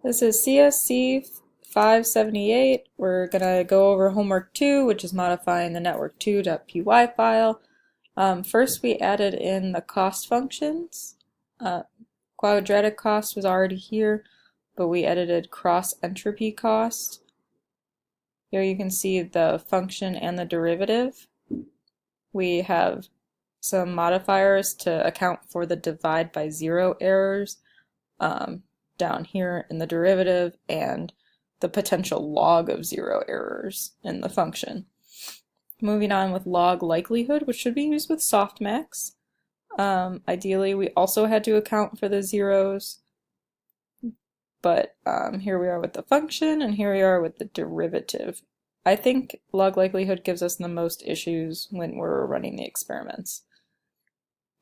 This is CSC 578. We're going to go over homework 2, which is modifying the network2.py file. First, we added in the cost functions. Quadratic cost was already here, but we edited cross entropy cost. Here you can see the function and the derivative. We have some modifiers to account for the divide by zero errors down here in the derivative, and the potential log of zero errors in the function. Moving on with log likelihood, which should be used with softmax. Ideally, we also had to account for the zeros, but here we are with the function, and here we are with the derivative. I think log likelihood gives us the most issues when we're running the experiments.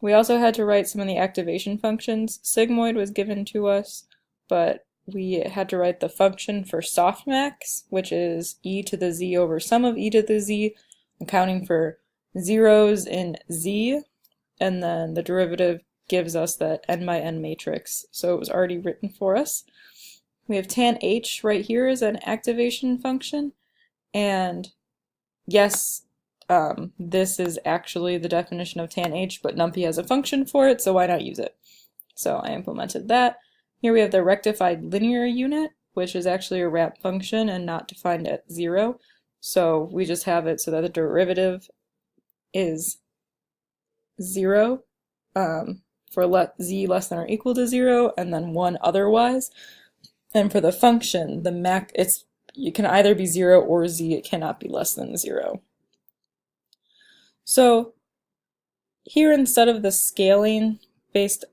We also had to write some of the activation functions. Sigmoid was given to us, but we had to write the function for softmax, which is e to the z over sum of e to the z, accounting for zeros in z, and then the derivative gives us that n by n matrix, so it was already written for us. We have tan h right here as an activation function, and yes, this is actually the definition of tan h, but NumPy has a function for it, so why not use it? So I implemented that. Here we have the rectified linear unit, which is actually a wrap function and not defined at 0. So we just have it so that the derivative is 0 for z less than or equal to 0, and then 1 otherwise. And for the function, you can either be 0 or z, it cannot be less than 0. So here, instead of the scaling based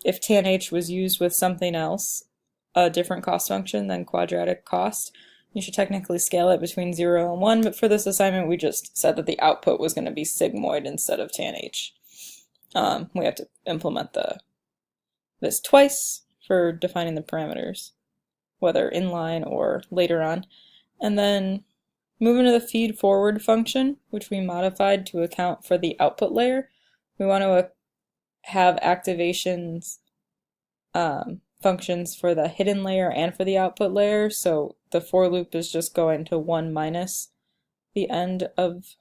if tan h was used with something else, a different cost function than quadratic cost, you should technically scale it between 0 and 1, but for this assignment we just said that the output was going to be sigmoid instead of tan h. We have to implement this twice for defining the parameters, whether inline or later on. And then moving to the feed forward function, which we modified to account for the output layer. We want to have activations functions for the hidden layer and for the output layer, so the for loop is just going to 1 minus the end of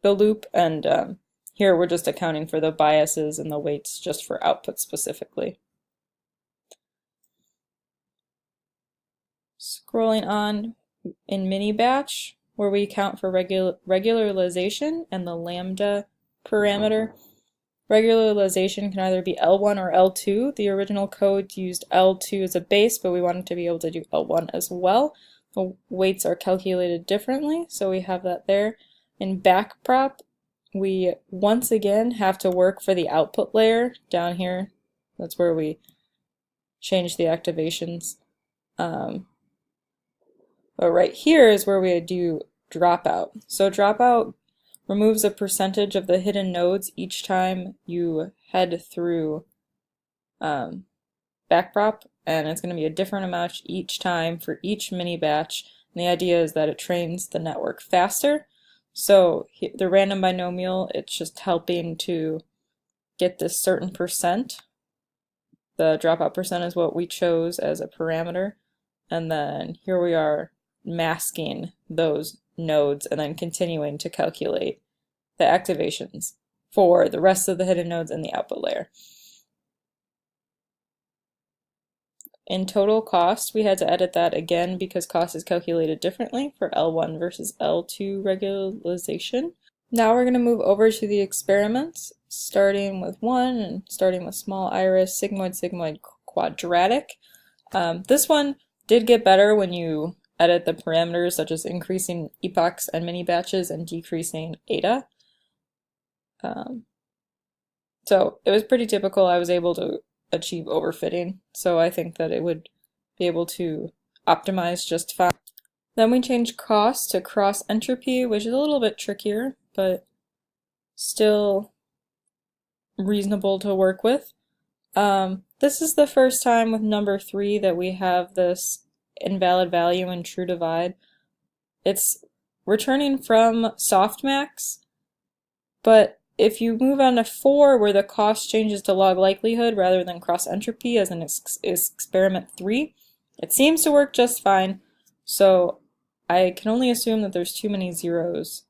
the loop, and here we're just accounting for the biases and the weights just for output specifically. Scrolling on in mini batch, where we account for regularization and the lambda parameter. Regularization can either be L1 or L2. The original code used L2 as a base, but we wanted to be able to do L1 as well. The weights are calculated differently, so we have that there. In backprop, we once again have to work for the output layer down here. That's where we change the activations. But right here is where we do dropout. So dropout removes a percentage of the hidden nodes each time you head through backprop, and it's going to be a different amount each time for each mini batch. And the idea is that it trains the network faster. So the random binomial, it's just helping to get this certain percent. The dropout percent is what we chose as a parameter, and then here we are masking those nodes and then continuing to calculate the activations for the rest of the hidden nodes in the output layer. In total cost, we had to edit that again because cost is calculated differently for L1 versus L2 regularization. Now we're going to move over to the experiments, starting with 1 and starting with small iris, sigmoid, quadratic. This one did get better when you edit the parameters, such as increasing epochs and mini batches and decreasing eta. So it was pretty typical. I was able to achieve overfitting, so I think that it would be able to optimize just fine. Then we changed cost to cross entropy, which is a little bit trickier, but still reasonable to work with. This is the first time with number 3 that we have this invalid value in true divide. It's returning from softmax, but if you move on to 4, where the cost changes to log likelihood rather than cross entropy as in experiment 3, it seems to work just fine. So I can only assume that there's too many zeros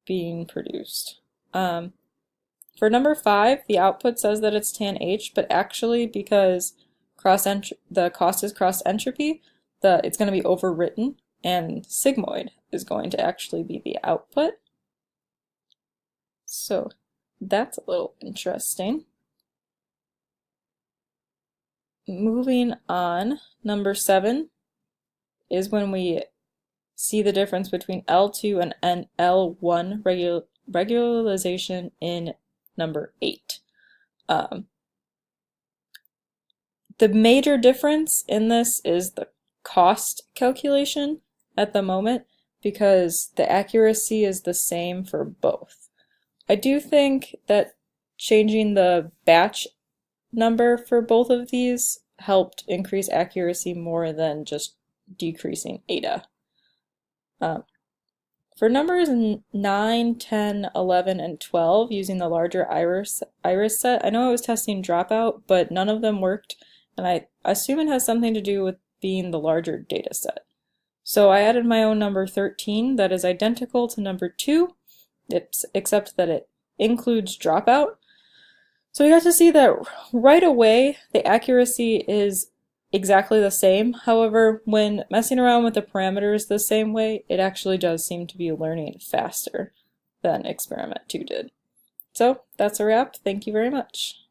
being produced. For number 5, the output says that it's tan H, but actually because the cost is cross entropy, it's going to be overwritten, and sigmoid is going to actually be the output. So that's a little interesting. Moving on, number 7 is when we see the difference between L2 and L1 regularization in number 8. The major difference in this is the cost calculation at the moment, because the accuracy is the same for both. I do think that changing the batch number for both of these helped increase accuracy more than just decreasing eta. For numbers 9, 10, 11, and 12, using the larger iris set, I know I was testing dropout, but none of them worked, and I assume it has something to do with being the larger data set. So I added my own number 13 that is identical to number 2, except that it includes dropout. So we got to see that right away the accuracy is exactly the same. However, when messing around with the parameters the same way, it actually does seem to be learning faster than experiment 2 did. So that's a wrap. Thank you very much.